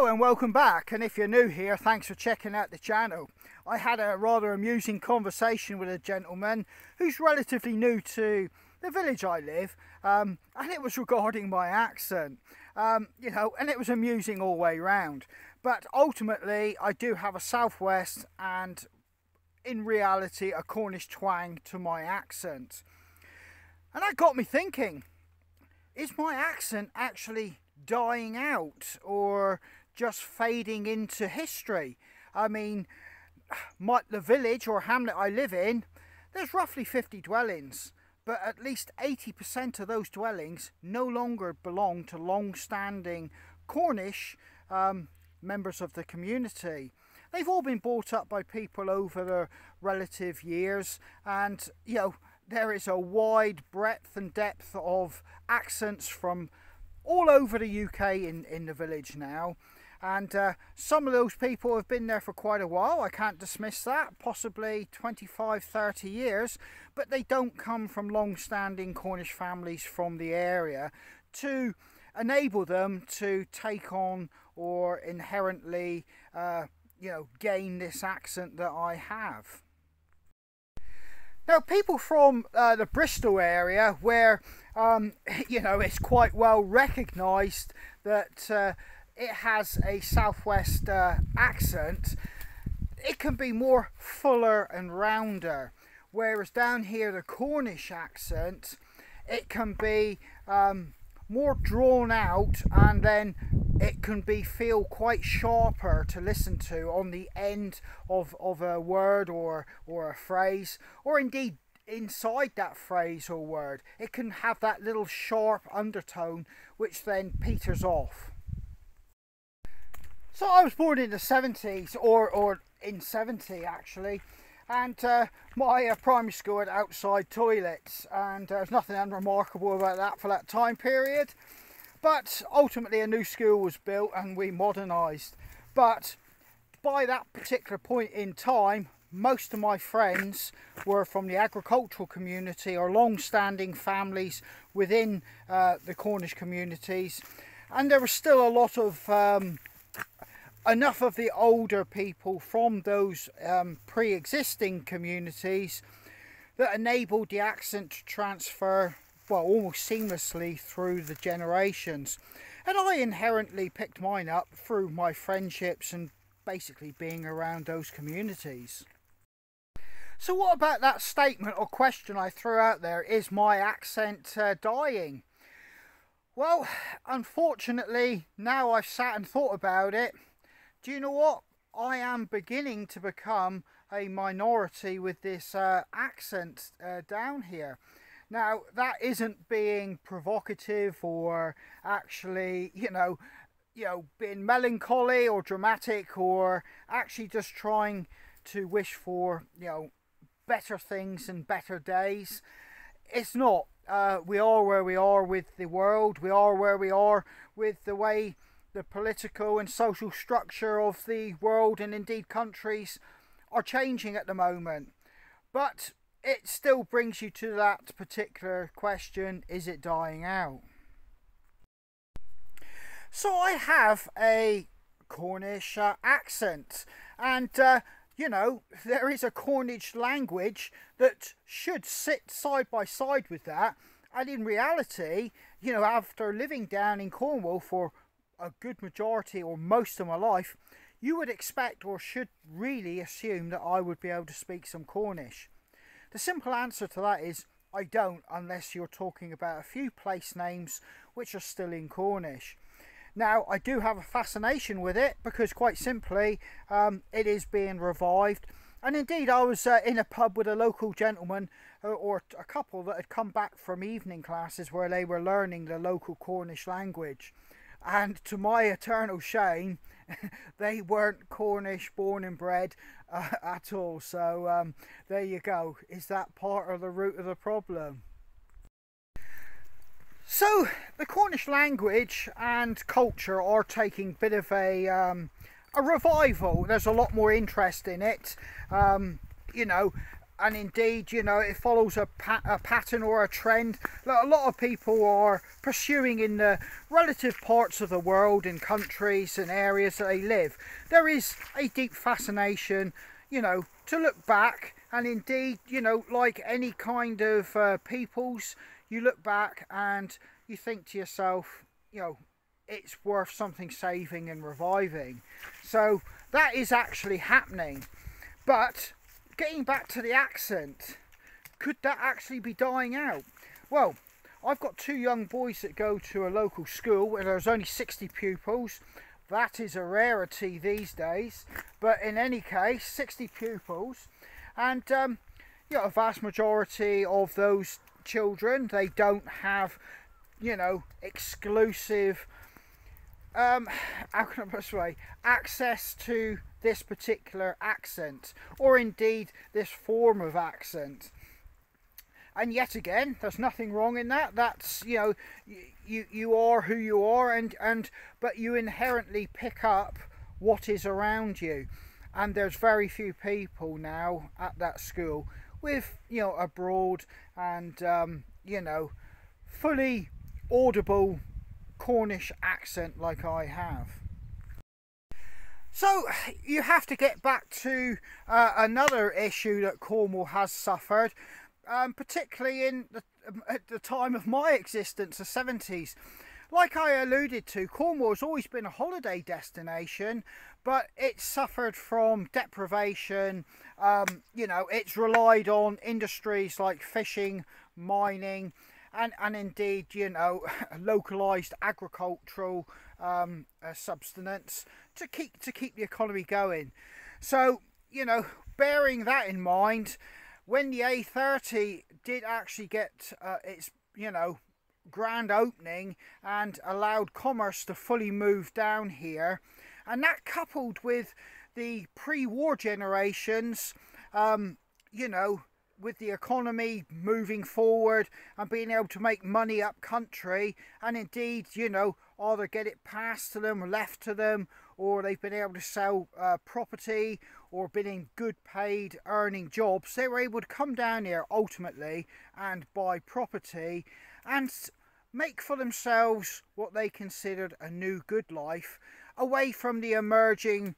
Hello and welcome back, and if you're new here, thanks for checking out the channel. I had a rather amusing conversation with a gentleman who's relatively new to the village I live, and it was regarding my accent, and it was amusing all the way round. But ultimately I do have a southwest and in reality a Cornish twang to my accent, and that got me thinking, is my accent actually dying out or just fading into history? I mean, the village or hamlet I live in, there's roughly 50 dwellings, but at least 80% of those dwellings no longer belong to long-standing Cornish members of the community. They've all been brought up by people over their relative years, and there is a wide breadth and depth of accents from all over the UK in the village now, and some of those people have been there for quite a while. I can't dismiss that, possibly 25-30 years, but they don't come from long-standing Cornish families from the area to enable them to take on or inherently gain this accent that I have. Now, people from the Bristol area, where it's quite well recognised that it has a southwest accent, it can be more fuller and rounder, whereas down here the Cornish accent, it can be more drawn out, and then it can feel quite sharper to listen to on the end of a word or a phrase, or indeed inside that phrase or word. It can have that little sharp undertone which then peters off. So I was born in the 70s, or in 70 actually, and my primary school had outside toilets, and there's nothing unremarkable about that for that time period. But ultimately a new school was built and we modernised. But by that particular point in time, most of my friends were from the agricultural community or long-standing families within the Cornish communities, and there was still a lot of enough of the older people from those pre-existing communities that enabled the accent to transfer almost seamlessly through the generations. And I inherently picked mine up through my friendships and basically being around those communities. So what about that statement or question I threw out there, is my accent dying? Well, unfortunately, now I've sat and thought about it, do you know what? I am beginning to become a minority with this accent down here. Now, that isn't being provocative or actually, being melancholy or dramatic, or actually just trying to wish for, better things and better days. It's not. We are where we are with the world. We are where we are with the way the political and social structure of the world and indeed countries are changing at the moment. But it still brings you to that particular question, is it dying out? So I have a Cornish accent, and there is a Cornish language that should sit side by side with that, and in reality, after living down in Cornwall for a good majority or most of my life, you would expect or should really assume that I would be able to speak some Cornish. The simple answer to that is I don't, unless you're talking about a few place names which are still in Cornish. Now, I do have a fascination with it because, quite simply, it is being revived. And indeed, I was in a pub with a local gentleman or a couple that had come back from evening classes where they were learning the local Cornish language. And to my eternal shame, they weren't Cornish born and bred at all. So there you go. Is that part of the root of the problem? So the Cornish language and culture are taking a bit of a revival. There's a lot more interest in it. and indeed, you know, it follows a pattern or a trend that a lot of people are pursuing in the relative parts of the world and countries and areas that they live. There is a deep fascination, you know, to look back, and indeed, you know, like any kind of peoples, you look back and you think to yourself, you know, it's worth something saving and reviving. So that is actually happening. But getting back to the accent, could that actually be dying out? Well, I've got two young boys that go to a local school where there's only 60 pupils. That is a rarity these days, but in any case, 60 pupils, and you know, a vast majority of those children, they don't have, you know, exclusive how can I put this way, access to this particular accent, or indeed this form of accent. And yet again, there's nothing wrong in that. That's, you know, you are who you are, and but you inherently pick up what is around you. And there's very few people now at that school with, you know, a broad and you know, fully audible Cornish accent like I have. So you have to get back to another issue that Cornwall has suffered, particularly at the time of my existence, the 70s. Like I alluded to, Cornwall has always been a holiday destination, but it's suffered from deprivation. You know, it's relied on industries like fishing, mining, and indeed, you know, localised agricultural subsistence to keep the economy going. So, you know, bearing that in mind, when the A30 did actually get its, you know, grand opening and allowed commerce to fully move down here, and that coupled with the pre-war generations, you know, with the economy moving forward and being able to make money up country, and indeed, you know, either get it passed to them or left to them, or they've been able to sell property or been in good paid earning jobs, they were able to come down here ultimately and buy property and make for themselves what they considered a new good life, away from the emerging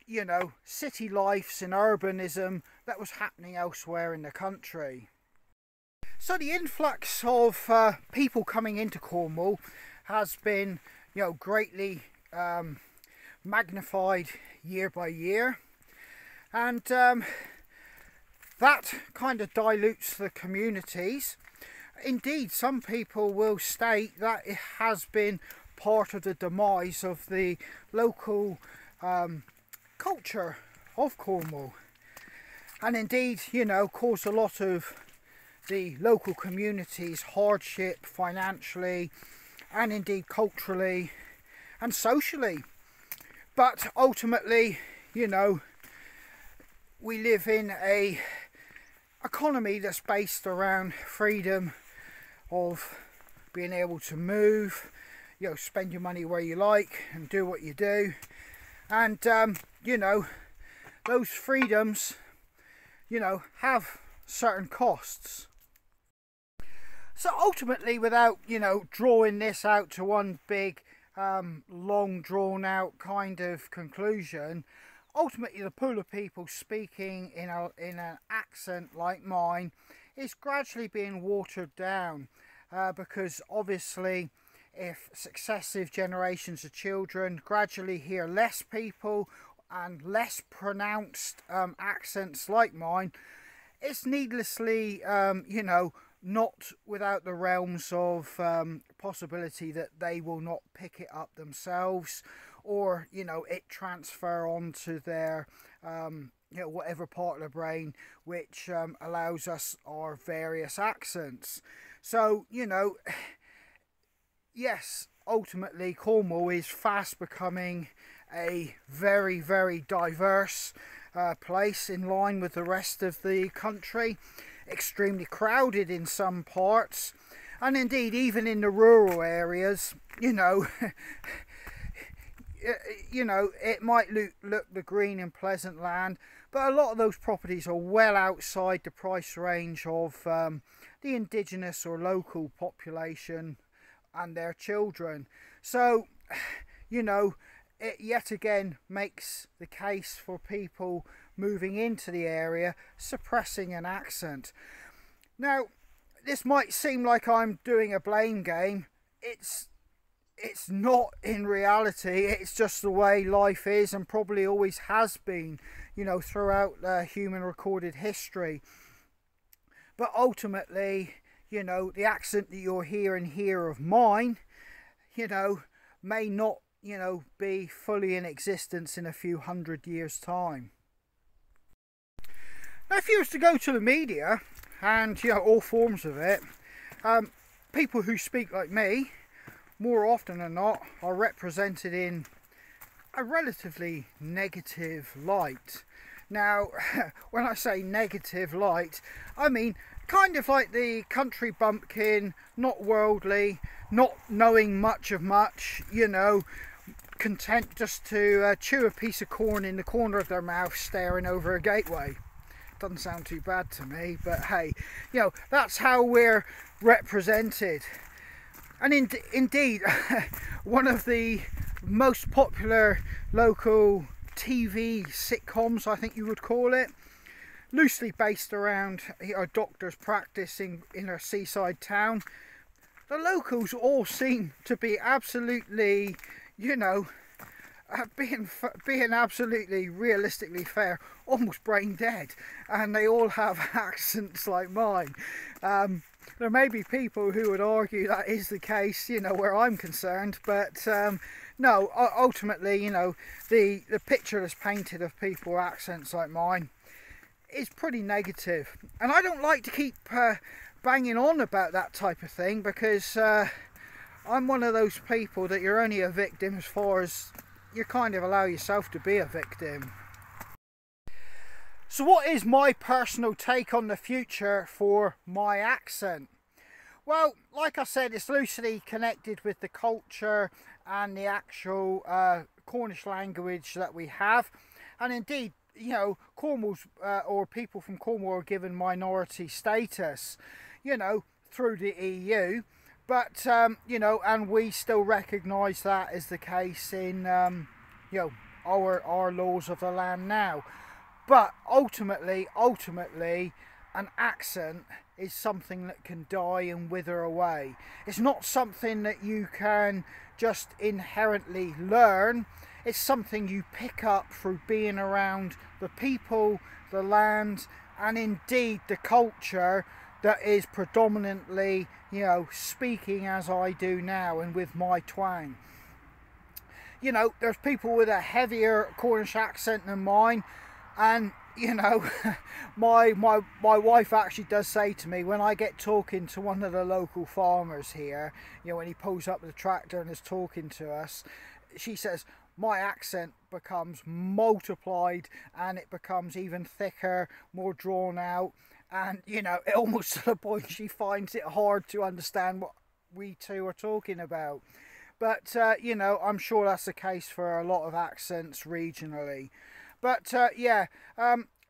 you know, city lives and urbanism that was happening elsewhere in the country. So the influx of people coming into Cornwall has been, you know, greatly magnified year by year, and that kind of dilutes the communities. Indeed, some people will state that it has been part of the demise of the local culture of Cornwall, and indeed, you know, caused a lot of the local communities hardship financially and indeed culturally and socially. But ultimately, you know, we live in a economy that's based around freedom of being able to move, you know, spend your money where you like and do what you do. And, you know, those freedoms, you know, have certain costs. So ultimately, without, you know, drawing this out to one big, long drawn out kind of conclusion, ultimately the pool of people speaking in an accent like mine is gradually being watered down, because obviously, if successive generations of children gradually hear less people and less pronounced accents like mine, it's needlessly, you know, not without the realms of possibility that they will not pick it up themselves, or, you know, it transfer onto their, you know, whatever part of the brain which allows us our various accents. So, you know, yes, ultimately Cornwall is fast becoming a very, very diverse place in line with the rest of the country. Extremely crowded in some parts, and indeed even in the rural areas, you know, you know, it might look the green and pleasant land, but a lot of those properties are well outside the price range of the indigenous or local population and their children. So, you know, it yet again makes the case for people moving into the area suppressing an accent. Now, this might seem like I'm doing a blame game. It's not in reality. It's just the way life is, and probably always has been, you know, throughout human recorded history. But ultimately, you know, the accent that you're hearing here of mine, you know, may not, you know, be fully in existence in a few hundred years' time. Now, if you was to go to the media, and, you know, all forms of it, people who speak like me, more often than not, are represented in a relatively negative light. Now, when I say negative light, I mean kind of like the country bumpkin, not worldly, not knowing much of much, you know, content just to chew a piece of corn in the corner of their mouth staring over a gateway. Doesn't sound too bad to me, but hey, you know, that's how we're represented. And indeed, one of the most popular local TV sitcoms, I think you would call it, loosely based around a doctor's practice in a seaside town. The locals all seem to be absolutely, you know, being absolutely realistically fair, almost brain dead, and they all have accents like mine. There may be people who would argue that is the case, you know, where I'm concerned, but no, ultimately, you know, the picture that's painted of people with accents like mine is pretty negative. And I don't like to keep banging on about that type of thing, because I'm one of those people that you're only a victim as far as you kind of allow yourself to be a victim. So what is my personal take on the future for my accent? Well, like I said, it's loosely connected with the culture and the actual Cornish language that we have. And indeed, you know, Cornwall's or people from Cornwall are given minority status, you know, through the EU. But, you know, and we still recognise that as the case in, you know, our laws of the land now. But ultimately, an accent is something that can die and wither away. It's not something that you can just inherently learn. It's something you pick up through being around the people, the land, and indeed the culture that is predominantly, you know, speaking as I do now and with my twang. You know, there's people with a heavier Cornish accent than mine, and you know, my wife actually does say to me when I get talking to one of the local farmers here, you know, when he pulls up the tractor and is talking to us, she says my accent becomes multiplied and it becomes even thicker, more drawn out. And, you know, almost to the point she finds it hard to understand what we two are talking about. But, you know, I'm sure that's the case for a lot of accents regionally. But, yeah,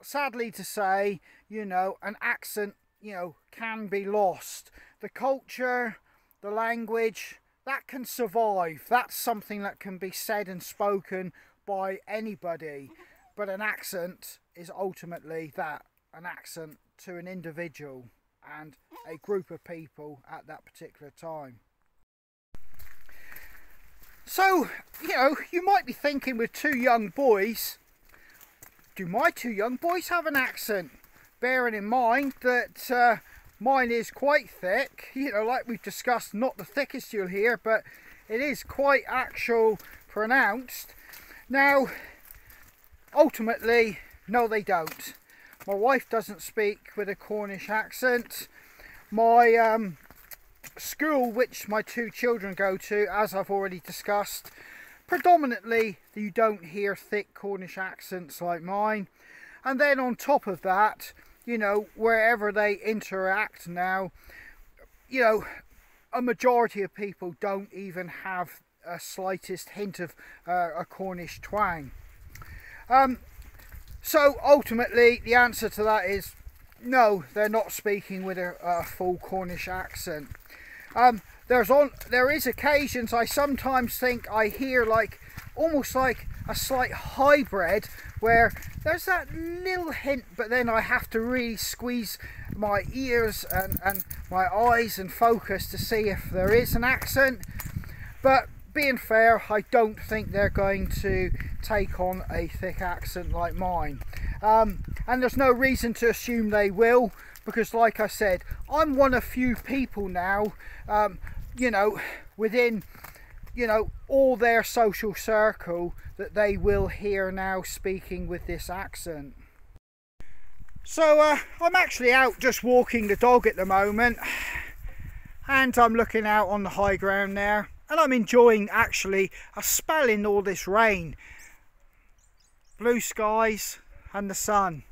sadly to say, you know, an accent, you know, can be lost. The culture, the language, that can survive. That's something that can be said and spoken by anybody. But an accent is ultimately that, an accent to an individual and a group of people at that particular time. So, you know, you might be thinking with two young boys, do my two young boys have an accent? Bearing in mind that mine is quite thick, you know, like we've discussed, not the thickest you'll hear, but it is quite actual pronounced. Now, ultimately, no they don't. My wife doesn't speak with a Cornish accent. My school, which my two children go to, as I've already discussed, predominantly you don't hear thick Cornish accents like mine. And then on top of that, you know, wherever they interact now, you know, a majority of people don't even have a slightest hint of a Cornish twang. So ultimately the answer to that is no, they're not speaking with a full Cornish accent. There is occasions I sometimes think I hear like almost like a slight hybrid where there's that little hint, but then I have to really squeeze my ears and my eyes and focus to see if there is an accent. But being fair, I don't think they're going to take on a thick accent like mine. And there's no reason to assume they will, because like I said, I'm one of few people now, you know, within, you know, all their social circle that they will hear now speaking with this accent. So I'm actually out just walking the dog at the moment, and I'm looking out on the high ground there, and I'm enjoying actually a spell in all this rain, blue skies and the sun.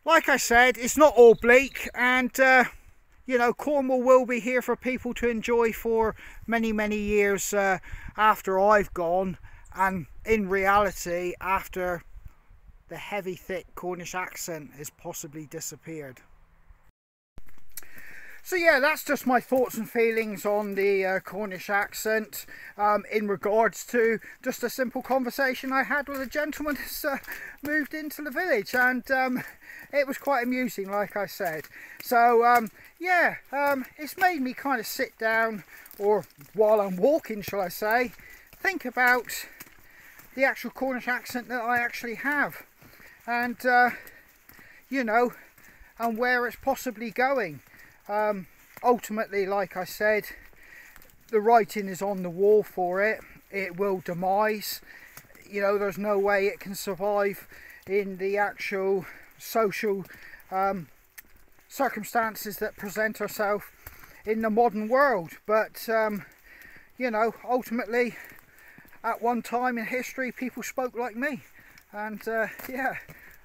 Like I said, it's not all bleak, and you know, Cornwall will be here for people to enjoy for many years after I've gone, and in reality after the heavy thick Cornish accent has possibly disappeared. So yeah, that's just my thoughts and feelings on the Cornish accent in regards to just a simple conversation I had with a gentleman who's moved into the village, and it was quite amusing, like I said. So yeah, it's made me kind of sit down, or while I'm walking shall I say, think about the actual Cornish accent that I actually have, and you know, and where it's possibly going. Ultimately, like I said, the writing is on the wall for it. It will demise. You know, there's no way it can survive in the actual social circumstances that present ourselves in the modern world. But you know, ultimately, at one time in history, people spoke like me, and yeah,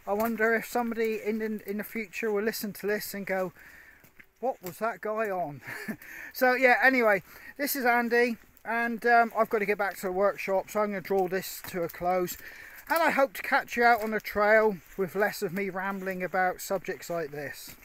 I wonder if somebody in the future will listen to this and go, what was that guy on? So yeah, anyway, this is Andy, and I've got to get back to the workshop, so I'm going to draw this to a close, and I hope to catch you out on the trail with less of me rambling about subjects like this.